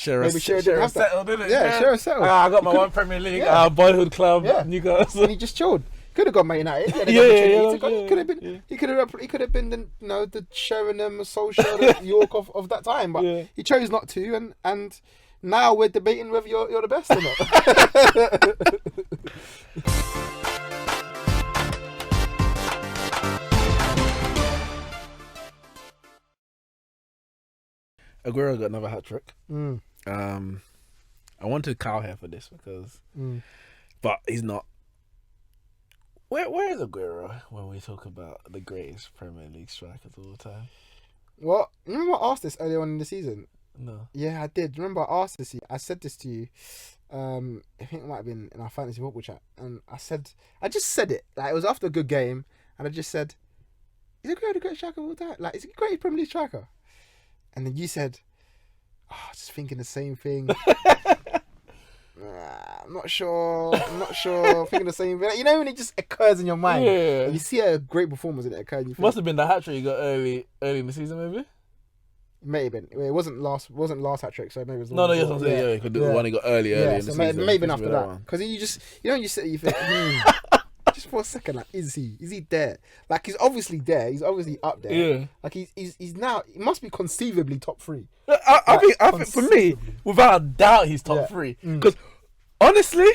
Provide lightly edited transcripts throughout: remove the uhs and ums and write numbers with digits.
maybe Shearer didn't have that. settled, didn't it? Yeah, Shearer settled. I got my one Premier League boyhood club, Newcastle. And he just chilled. Could have gone Man United. He could have been the Sheringham, Solskjaer, the York of that time, but he chose not to, and now we're debating whether you're the best or not. Aguero got another hat trick. I wanted Kyle here for this because, but he's not. Where is Aguero when we talk about the greatest Premier League strikers of all time? Well, remember I asked this earlier on in the season? No. Yeah, I did. Remember I asked this. I said this to you. I think it might have been in our fantasy football chat, and I just said it. Like, it was after a good game, and I just said, "Is Aguero the greatest striker of all time? Like, is he the greatest Premier League striker?" And then you said, just thinking the same thing. I'm not sure. Thinking the same thing. You know when it just occurs in your mind. Yeah. You see a great performance and it occurs. Must have been the hat trick you got early in the season, maybe. Maybe it wasn't last hat trick, so maybe it was. No, yes, I'm saying because the one he got early in the season. Maybe after that, because you just you think. Just for a second, like, is he there? Like, he's obviously there. He's obviously up there. Yeah. Like, he's now. He must be conceivably top 3. I think for me, without a doubt, he's top 3. Because honestly,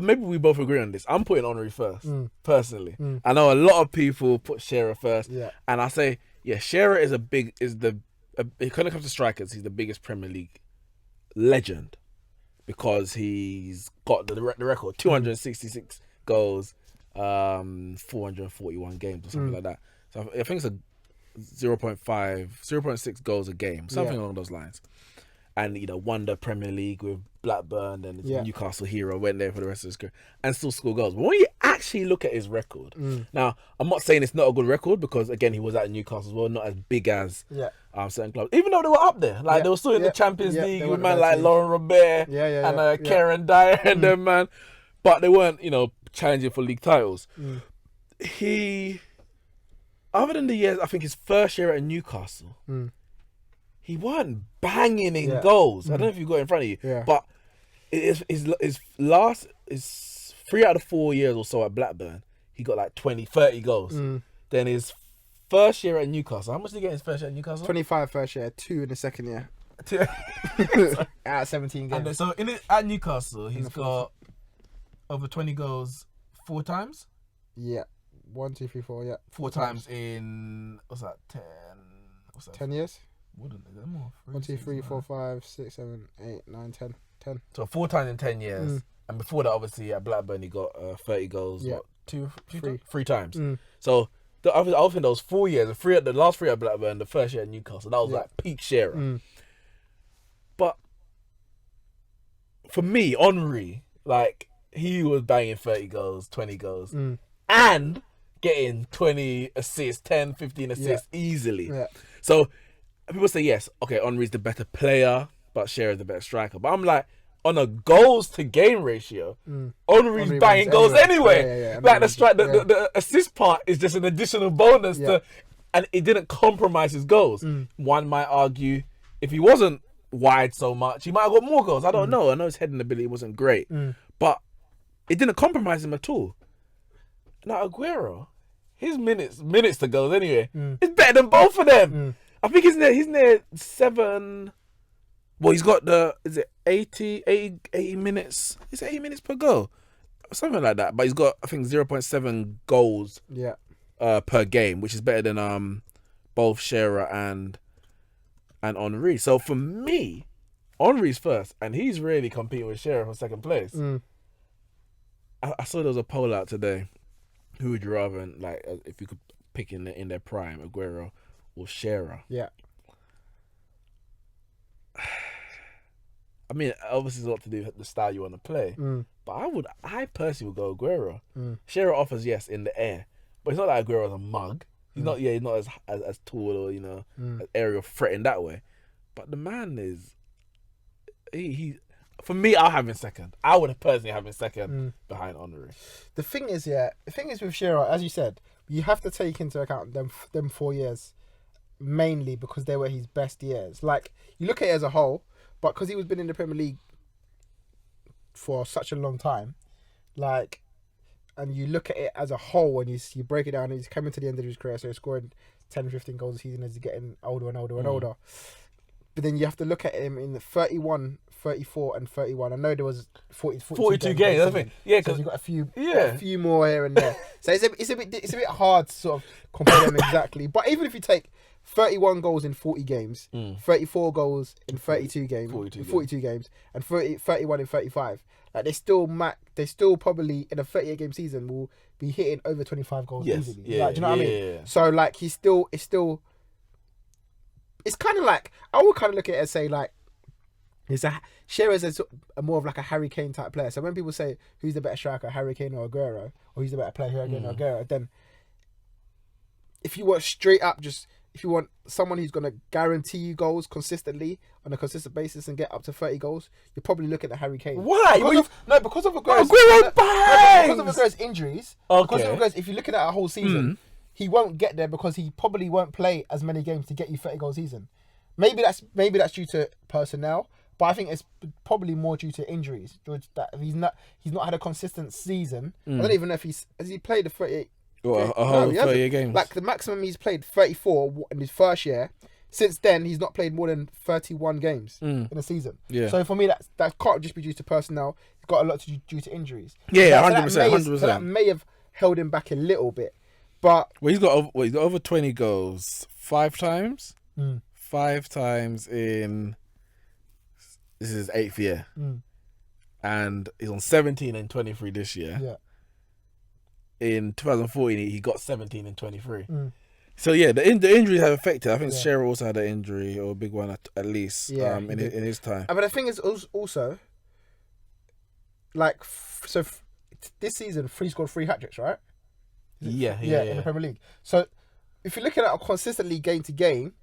maybe we both agree on this. I'm putting Henry first, personally. I know a lot of people put Shearer first, and I say, Shearer is when it comes to strikers, he's the biggest Premier League legend. Because he's got the record, 266 goals, 441 games or something like that. So I think it's a 0.6 goals a game, something along those lines. And won the Premier League with Blackburn, and Newcastle hero, went there for the rest of his career and still score goals. But when you actually look at his record, now I'm not saying it's not a good record because again he was at Newcastle as well, not as big as certain clubs, even though they were up there, like they were still in the Champions League with man like Laurent Robert and Kieran Dyer and them, man, but they weren't challenging for league titles. He, other than the years, I think his first year at Newcastle. He weren't banging in goals. I don't know if you've got it in front of you, but his 3 out of 4 years or so at Blackburn, he got like 20, 30 goals. Then his first year at Newcastle, how much did he get in his first year at Newcastle? 25 first year, 2 in the second year. Out of 17 games. And so at Newcastle, he's got over 20 goals 4 times? Yeah. 1, 2, 3, 4, 4 times in, what's that, 10? 10 years? Wouldn't it? More. 1, 2, 3, 4, 5, 6, 7, 8, 9, 10. So 4 times in 10 years. And before that, obviously, at Blackburn, he got 30 goals. Yeah. What, 3 times. So I think those 4 years, the last 3 at Blackburn, the first year at Newcastle, that was like peak Shearer. But for me, Henry, like, he was banging 30 goals, 20 goals, and getting 20 assists, 10, 15 assists easily. Yeah. So people say, yes, okay, Henry's the better player, but Shearer's the better striker. But I'm like, on a goals to game ratio, Henry's banging goals anyway. Like the assist part is just an additional bonus and it didn't compromise his goals. One might argue if he wasn't wide so much, he might have got more goals. I don't know. I know his heading ability wasn't great, but it didn't compromise him at all. Now Aguero, his minutes to goals anyway, is better than both of them. I think he's near 7. Well, he's got 80 minutes? Is it 80 minutes per goal? Something like that. But he's got, I think, 0.7 goals per game, which is better than both Shearer and Henry. So for me, Henry's first, and he's really competing with Shearer for second place. I saw there was a poll out today. Who would you rather, like, if you could pick in their prime, Aguero or Shearer? Yeah. I mean, obviously it's a lot to do with the style you want to play. But I personally would go Aguero. Shearer offers, yes, in the air. But it's not like Aguero's a mug. He's not as tall or, an aerial threat in that way. But the man is, he for me, I'll have him second. I would personally have him second behind Henry. The thing is with Shearer, as you said, you have to take into account them 4 years. mainly because they were his best years. Like, you look at it as a whole, but because he was been in the Premier League for such a long time, like, and you look at it as a whole and you break it down, and he's coming to the end of his career, so he's scoring 10, 15 goals a season as he's getting older and older and older. But then you have to look at him in the 31, 34 and 31. I know there was 42 games, I think. Yeah, because you got a few more here and there. So it's a bit hard to sort of compare them exactly. But even if you take 31 goals in 40 games, 34 goals in 32 games, 42 games, and 31 in 35, like they still probably in a 38 game season will be hitting over 25 goals easily. Yeah, like, do you know what I mean? Yeah. So like it's kind of like, I would kind of look at it and say like, Shearer's a more of like a Harry Kane type player. So when people say who's the better striker, Harry Kane or Aguero, or who's the better player, Harry Kane or Aguero, then if you want straight up, if you want someone who's going to guarantee you goals consistently on a consistent basis and get up to 30 goals, you're probably looking at Harry Kane. Why? Because of Aguero's, because of Aguero's injuries. Okay. Because of Aguero's, if you look at a whole season, he won't get there because he probably won't play as many games to get you 30 goal season. Maybe that's due to personnel, but I think it's probably more due to injuries. That he's not had a consistent season. I don't even know if has he played the 38. A whole 38 games. Like the maximum he's played 34 in his first year. Since then, he's not played more than 31 games in a season. Yeah. So for me, that can't just be due to personnel. It's got a lot to do due to injuries. Yeah, 100%. So that may have held him back a little bit. But he's got over 20 goals 5 times. 5 times in this is his 8th year, and he's on 17 and 23 this year. Yeah. In 2014, he got 17 and 23. So yeah, the injuries have affected. I think Shearer also had an injury, or a big one at least. In his time. But the thing is also like this season, he scored 3 hat-tricks, right? Yeah, in the Premier League. So if you're looking at it consistently game to game,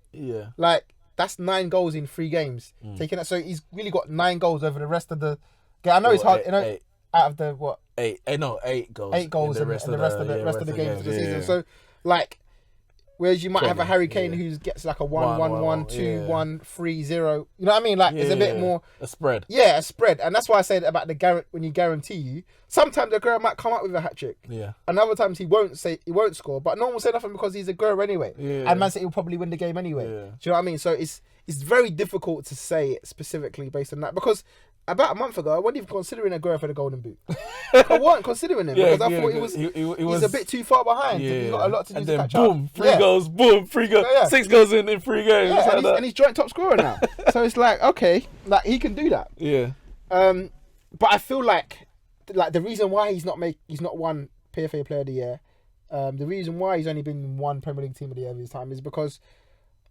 like that's 9 goals in 3 games. Taking that, so he's really got 9 goals over the rest of the game. I know it's hard, out of the what? 8 goals. 8 goals in the rest of the games of the season. So like, whereas you might have a Harry Kane who gets like a 1-1-1, 2-1, 3-0. You know what I mean? Like it's a bit more a spread. Yeah, a spread, and that's why I said about when you guarantee you. Sometimes the girl might come up with a hat trick. Yeah. And other times he won't score, but no one will say nothing because he's a girl anyway. Yeah. And Man City will probably win the game anyway. Yeah. Do you know what I mean? So it's very difficult to say it specifically based on that, because about a month ago, I wasn't even considering Aguero for the Golden Boot. I wasn't considering him because I thought he's a bit too far behind. Yeah. He's got a lot to do to catch up. And then boom, 3 goals, 6 goals in 3 games. Yeah, and he's joint top scorer now. So it's like, okay, like he can do that. Yeah. But I feel like the reason why he's not won PFA Player of the Year, the reason why he's only been one Premier League Team of the Year of his time is because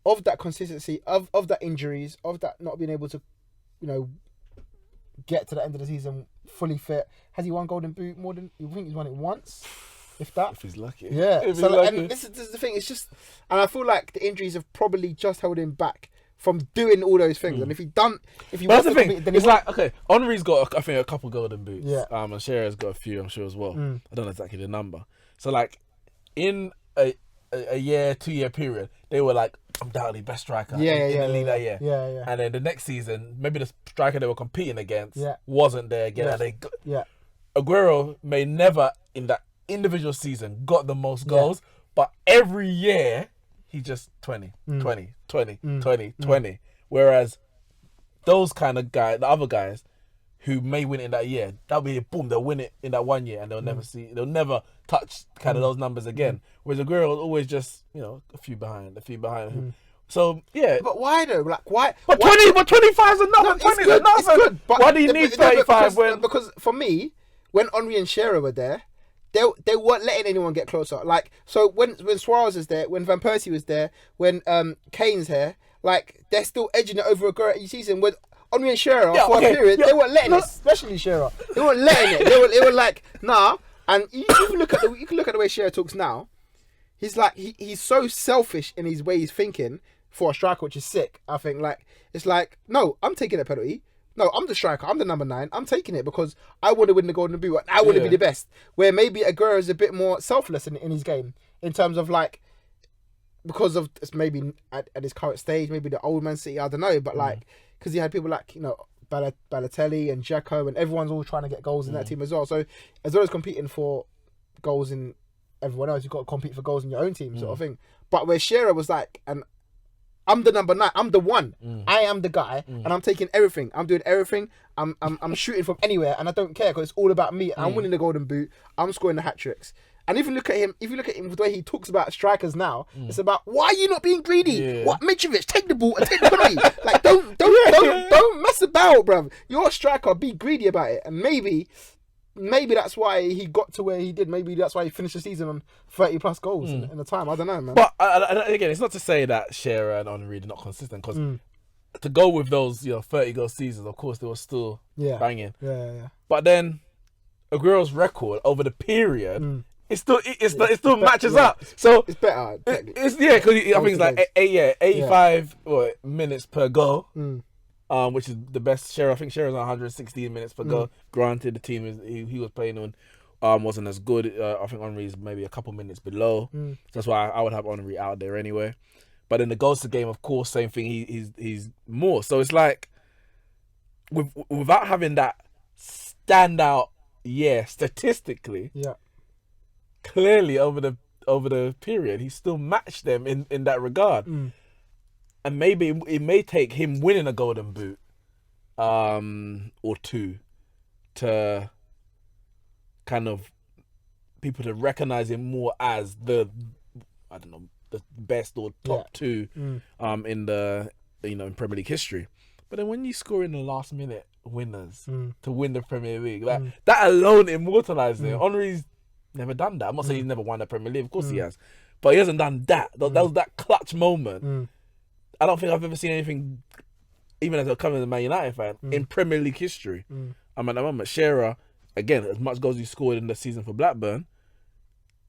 of that consistency, of that injuries, of that not being able to, get to the end of the season fully fit. Has he won Golden Boot more than, you think he's won it once? If that? If he's lucky. Yeah. If he's lucky. And this is the thing, it's just, and I feel like the injuries have probably just held him back from doing all those things. And if he that's the thing. Then it's like, okay, Henry's got, I think, a couple Golden Boots. Yeah. And Shearer's got a few, I'm sure, as well. I don't know exactly the number. So like, in a 2-year period, they were like undoubtedly best striker in the league that year. Yeah. And then the next season, maybe the striker they were competing against wasn't there again. And they Aguero may never in that individual season got the most goals, but every year he just 20. Whereas those kind of guys, the other guys who may win it in that year, that'll be boom, they'll win it in that 1 year and they'll never touch kind of those numbers again. Whereas Aguero was always just, a few behind. So yeah. But why though? Like why? But 25 is enough. No, 20 is enough. It's good. But why do you need 35 because for me, when Henry and Shearer were there, they weren't letting anyone get closer. Like, so when Suarez is there, when Van Persie was there, when Kane's here, like they're still edging it over Aguero each season. With Henry and Shearer for a period, they weren't letting it, especially Shearer. They weren't letting it. They were like, nah. And you can look at the way Shearer talks now. He's like he's so selfish in his way he's thinking for a striker, which is sick. I think it's like, no, I'm taking a penalty. No, I'm the striker. I'm the number 9. I'm taking it because I want to win the Golden Boot. I want to be the best. Where maybe Aguero is a bit more selfless in his game in terms of like because of maybe at his current stage, maybe the old Man City, I don't know, but like because he had people like Balotelli and Dzeko, and everyone's all trying to get goals in that team as well. So as well as competing for goals in everyone else, you've got to compete for goals in your own team, sort of thing. But where Shearer was like, and I'm the number 9. I'm the one. I am the guy, and I'm taking everything. I'm doing everything. I'm shooting from anywhere, and I don't care because it's all about me. I'm winning the Golden Boot. I'm scoring the hat tricks. And if you look at him, the way he talks about strikers now, it's about why are you not being greedy? Yeah. What, Mitrovic, take the ball and take the penalty. Like don't mess about, bruv. You're a striker. Be greedy about it. And maybe that's why he got to where he did. Maybe that's why he finished the season on 30 plus goals in the time. I don't know, man. But again, it's not to say that Shearer and Henry are not consistent, because to go with those 30 goal seasons, of course they were still banging. Yeah. But then Aguero's record over the period. It still matches up, so it's better. It's because I think it's like 85 minutes per goal, which is the best. Shearer, I think Shearer's on 116 minutes per goal. Granted, the team he was playing on wasn't as good. I think Henry's maybe a couple minutes below. That's why I would have Henry out there anyway. But in the goals to game, of course, same thing. He's more. So it's like without having that standout statistically. Yeah. Clearly, over the period, he still matched them in that regard, and maybe it may take him winning a Golden Boot, or two, to kind of people to recognize him more as the best or top two, in the in Premier League history. But then when you score in the last minute winners to win the Premier League, that alone immortalizes it. Henry's never done that. I'm not saying he's never won the Premier League. Of course he has. But he hasn't done that. That was that clutch moment. I don't think I've ever seen anything, even as a coming Man United fan, in Premier League history. I mean, at the moment, Shearer, again, as much goals he scored in the season for Blackburn,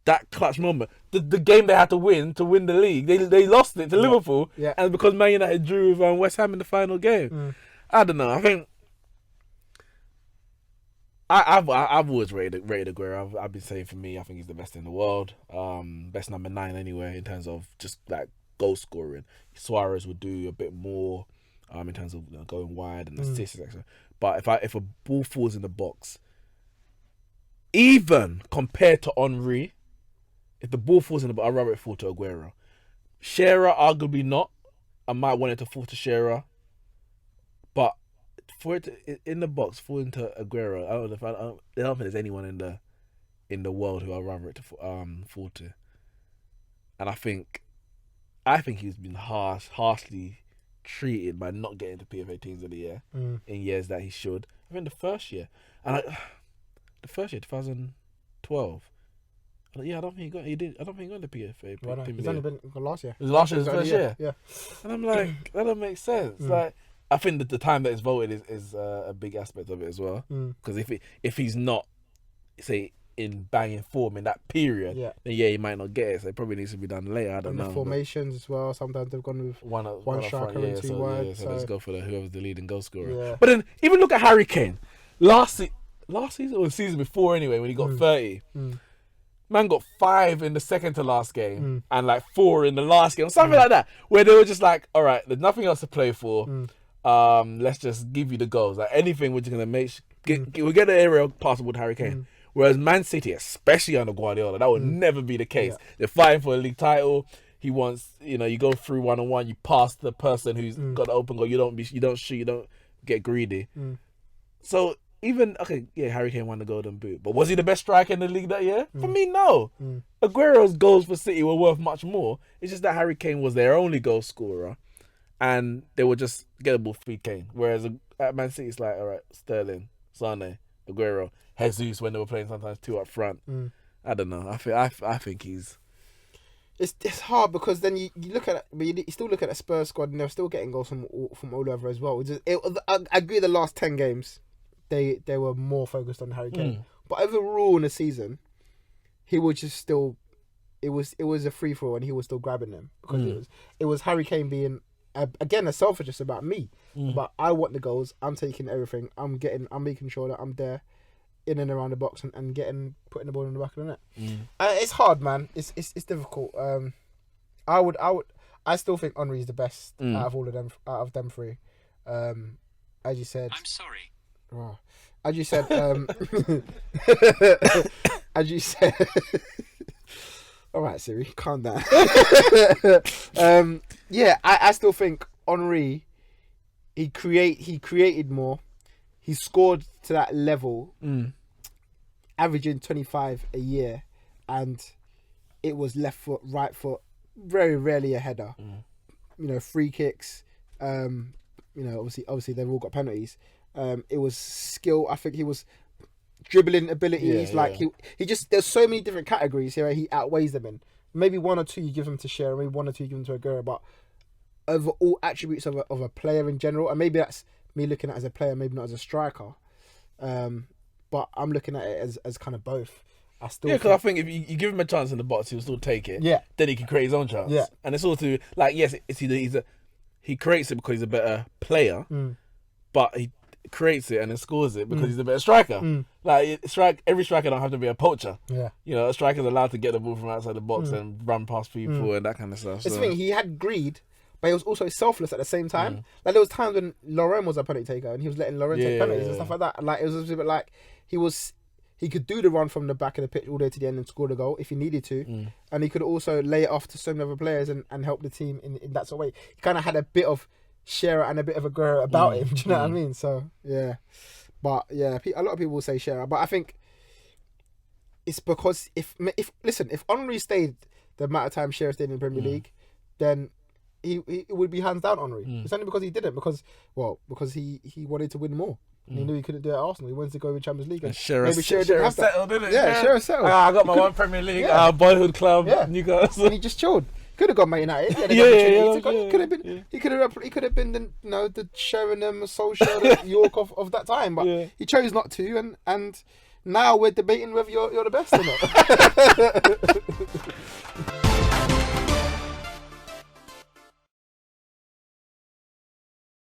that clutch moment, the game they had to win the league, they lost it to Liverpool, and because Man United drew with West Ham in the final game. I don't know. I think I've always rated Aguero. I've been saying, for me, I think he's the best in the world. Best number 9 anyway in terms of just like goal scoring. Suarez would do a bit more in terms of going wide and assists, etc. But if a ball falls in the box, even compared to Henry, if the ball falls in the box, I'd rather it fall to Aguero. Shearer, arguably not. I might want it to fall to Shearer, but for it to, in the box, fall into Aguero, I don't think there's anyone in the world who I'd rather it to fall to. And I think he's been harshly treated by not getting to PFA Teams of the Year in years that he should. I think the first year, 2012. Yeah, I don't think he did. I don't think he got the PFA. Well, no, he's only been last year. It was last year's first year. Yeah. And I'm like, that don't make sense. Like, I think that the time that it's voted is a big aspect of it as well. Because if he's not, say, in banging form in that period, then he might not get it. So it probably needs to be done later. I don't know. The formations as well. Sometimes they've gone with one striker and two wide. So let's go for whoever's the leading goal scorer. Yeah. But then even look at Harry Kane. Last season or the season before anyway, when he got 30. Man got 5 in the second to last game and like 4 in the last game, or something like that, where they were just like, all right, there's nothing else to play for. Let's just give you the goals. Like anything, we're just gonna we'll get the aerial pass with Harry Kane. Whereas Man City, especially under Guardiola, that would never be the case. They're fighting for a league title. He wants, you go through 1-on-1, you pass the person who's got the open goal. You don't shoot, you don't get greedy. So even Harry Kane won the Golden Boot, but was he the best striker in the league that year? For me, no. Aguero's goals for City were worth much more. It's just that Harry Kane was their only goal scorer, and they were just gettable free Kane. Whereas at Man City, it's like, all right, Sterling, Sane, Aguero, Jesus when they were playing sometimes 2 up front. I don't know. I think he's. It's hard because then you look at it, but you still look at the Spurs squad and they're still getting goals from all over as well. I agree. The last 10 games, they were more focused on Harry Kane, but overall in the season, he was just still. It was a free for all and he was still grabbing them because it was Harry Kane being again a selfish about me, but I want the goals. I'm taking everything. I'm making sure that I'm there, in and around the box and putting the ball in the back of the net. It's hard, man. It's difficult. I still think Henry's the best out of all of them. Out of them three, as you said. I'm sorry. Oh, as you said. As you said. All right, Siri, calm down. Yeah, I still think Henry. He created more. He scored to that level, averaging 25 a year, and it was left foot, right foot, very rarely a header. Free kicks. Obviously they've all got penalties. It was skill. I think he was dribbling abilities. He just, there's so many different categories here. He outweighs them in. Maybe one or two you give him to Shearer, maybe one or two you give him to Aguero, but over all attributes of a player in general, and maybe that's me looking at it as a player, maybe not as a striker. But I'm looking at it as kind of both. Because I think if you give him a chance in the box, he'll still take it. Yeah. Then he can create his own chance. Yeah. And it's all to, like, yes, it's either he creates it because he's a better player, but he creates it and then scores it because he's a better striker. Like, every striker don't have to be a poacher. Yeah. A striker's allowed to get the ball from outside the box and run past people and that kind of stuff. It's the thing, he had greed, but he was also selfless at the same time. Like, there was times when Lauren was a penalty taker and he was letting Lauren take penalties and stuff like that. And, like, it was a bit like he could do the run from the back of the pitch all the way to the end and score the goal if he needed to. And he could also lay it off to so many other players and help the team in that sort of way. He kind of had a bit of Shearer and a bit of Aguero about him. Do you know what I mean? So, yeah. But, yeah, a lot of people will say Shearer. But I think it's because if Henry stayed the amount of time Shearer stayed in the Premier League, then it would be hands down Henry. It's only because he didn't, because he wanted to win more. And he knew he couldn't do it at Arsenal. He wanted to go with Champions League. And maybe Shearer didn't have that. Settled, didn't it? Yeah, Shearer settled. I got my one Premier League, boyhood club, Newcastle. And he just chilled. Could have gone Man United. He could have been the Sheringham, Solskjaer, York of that time, but he chose not to. And now we're debating whether you're the best or not.